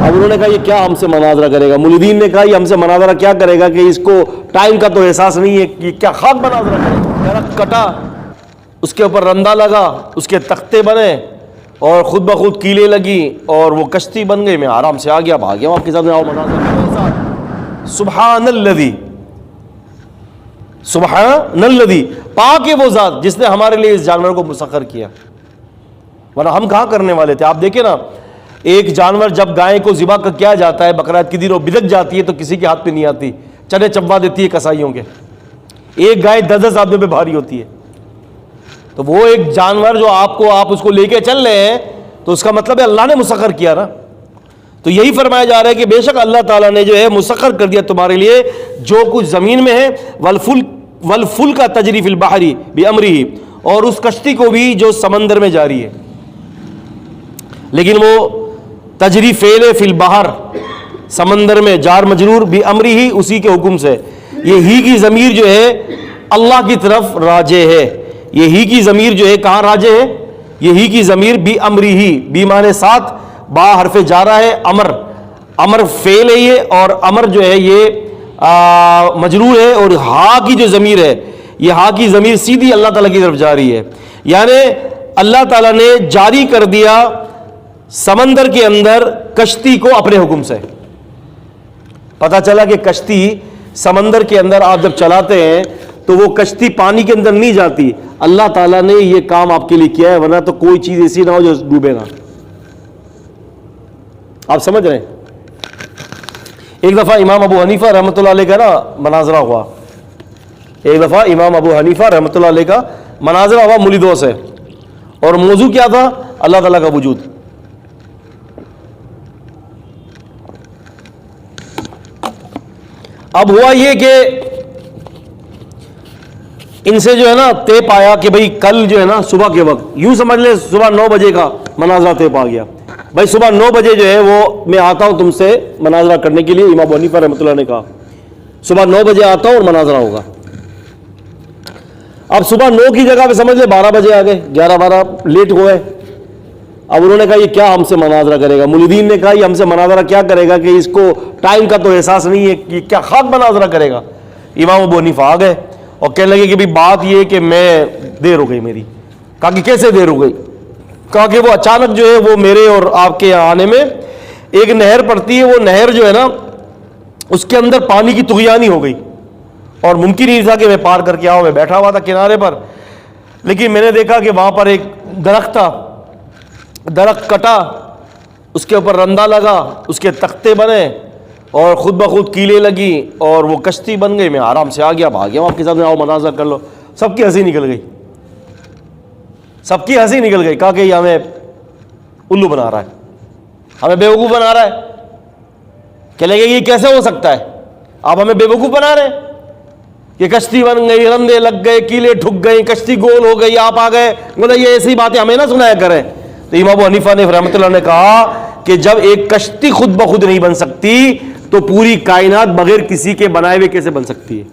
اب انہوں نے کہا یہ کیا ہم سے مناظرہ کرے گا؟ مولودین نے کہا یہ ہم سے مناظرہ کیا کرے گا کہ اس کو ٹائم کا تو احساس نہیں ہے کہ کیا خاک مناظرہ کرے گا۔ درخت کٹا، اس کے اوپر رندا لگا، اس کے تختے بنے اور خود بخود کیلیں لگی اور وہ کشتی بن گئی، میں آرام سے آ گیا، بھاگ گیا آپ کے سامنے، آؤ مناظرہ کرو۔ سبحان الذی، سبحان الذی، پاک ہے وہ ذات جس نے ہمارے لیے اس جانور کو مسخر کیا، ورنہ ہم کہاں کرنے والے تھے۔ آپ دیکھیں نا، ایک جانور جب گائے کو ذبح کیا جاتا ہے بقرعید کے دن، وہ بدک جاتی ہے تو کسی کے ہاتھ پہ نہیں آتی، چنے چبا دیتی ہے کسائیوں کے۔ ایک گائے 10 آدمیوں پہ بھاری ہوتی ہے، تو وہ ایک جانور جو آپ اس کو لے کے چل رہے ہیں تو اس کا مطلب ہے اللہ نے مسخر کیا نا۔ تو یہی فرمایا جا رہا ہے کہ بے شک اللہ تعالیٰ نے جو ہے مسخر کر دیا تمہارے لیے جو کچھ زمین میں ہے، والفلک تجری فی البحر بامرہ، اور اس کشتی کو بھی جو سمندر میں جاری ہے، لیکن وہ تجری فعل فی البحر، سمندر میں، جار مجرور بامرہ، اسی کے حکم سے۔ یہ ہی کی ضمیر جو ہے اللہ کی طرف راجع ہے، یہ ہی کی ضمیر جو ہے کہاں راجع ہے؟ یہ ہی کی ضمیر بامرہ، بی معنی ساتھ، با حرف جارہ ہے، امر فعل ہے یہ، اور امر جو ہے یہ مجرور ہے، اور ہا کی جو ضمیر ہے، یہ ہا کی ضمیر سیدھی اللہ تعالیٰ کی طرف جاری ہے، یعنی اللہ تعالیٰ نے جاری کر دیا سمندر کے اندر کشتی کو اپنے حکم سے۔ پتہ چلا کہ کشتی سمندر کے اندر آپ جب چلاتے ہیں تو وہ کشتی پانی کے اندر نہیں جاتی، اللہ تعالیٰ نے یہ کام آپ کے لیے کیا ہے، ورنہ تو کوئی چیز ایسی نہ ہو جو ڈوبے گا۔ آپ سمجھ رہے ہیں؟ ایک دفعہ امام ابو حنیفہ رحمۃ اللہ علیہ کا نا مناظرہ ہوا، ایک دفعہ امام ابو حنیفہ رحمۃ اللہ علیہ کا مناظرہ ہوا مریدوں سے، اور موضوع کیا تھا؟ اللہ تعالیٰ کا وجود۔ اب ہوا یہ کہ ان سے جو ہے نا طے پایا کہ بھئی کل جو ہے نا صبح کے وقت، یوں سمجھ لیں صبح 9 بجے کا مناظرہ طے پا گیا، بھائی صبح 9 بجے جو ہے وہ میں آتا ہوں تم سے مناظرہ کرنے کے لیے۔ امام ابو حنیفہ رحمۃ اللہ نے کہا صبح 9 بجے آتا ہوں اور مناظرہ ہوگا۔ اب صبح 9 کی جگہ پہ سمجھ لیں 12 بجے آ گئے، 11-12 لیٹ ہوئے۔ اب انہوں نے کہا یہ کیا ہم سے مناظرہ کرے گا؟ مولودین نے کہا یہ ہم سے مناظرہ کیا کرے گا کہ اس کو ٹائم کا تو احساس نہیں ہے کہ کیا خاک مناظرہ کرے گا۔ امام ابو حنیفہ آ گئے اور کہنے لگے کہ بھی بات یہ ہے کہ میں دیر ہو گئی میری۔ کہا کہ کیسے دیر ہو گئی؟ کہا کہ وہ اچانک جو ہے وہ میرے اور آپ کے یہاں آنے میں ایک نہر پڑتی ہے، وہ نہر جو ہے نا اس کے اندر پانی کی طغیانی ہو گئی، اور ممکن ہی تھا کہ میں پار کر کے آؤں۔ میں بیٹھا ہوا تھا کنارے پر، لیکن میں نے دیکھا کہ وہاں پر ایک درخت تھا، درخت کٹا، اس کے اوپر رندا لگا، اس کے تختے بنے اور خود بخود کیلیں لگی اور وہ کشتی بن گئی، میں آرام سے آ گیا، بھاگ گیا آپ کے سامنے، آؤ مناظرہ کر لو۔ سب کی ہنسی نکل گئی، سب کی ہنسی نکل گئی۔ کہا کہ یہ ہمیں الو بنا رہا ہے، ہمیں بیوقوف بنا رہا ہے۔ کہ لگے یہ کیسے ہو سکتا ہے؟ آپ ہمیں بیوقوف بنا رہے ہیں؟ یہ کشتی بن گئی، رندے لگ گئے، کیلیں ٹھک گئی، کشتی گول ہو گئی، آپ آ گئے، مطلب یہ ایسی باتیں ہمیں نہ سنایا کریں۔ تو امام ابو حنیفہ نے رحمۃ اللہ نے کہا کہ جب ایک کشتی خود بخود نہیں بن سکتی تو پوری کائنات بغیر کسی کے بنائے ہوئے کیسے بن سکتی ہے؟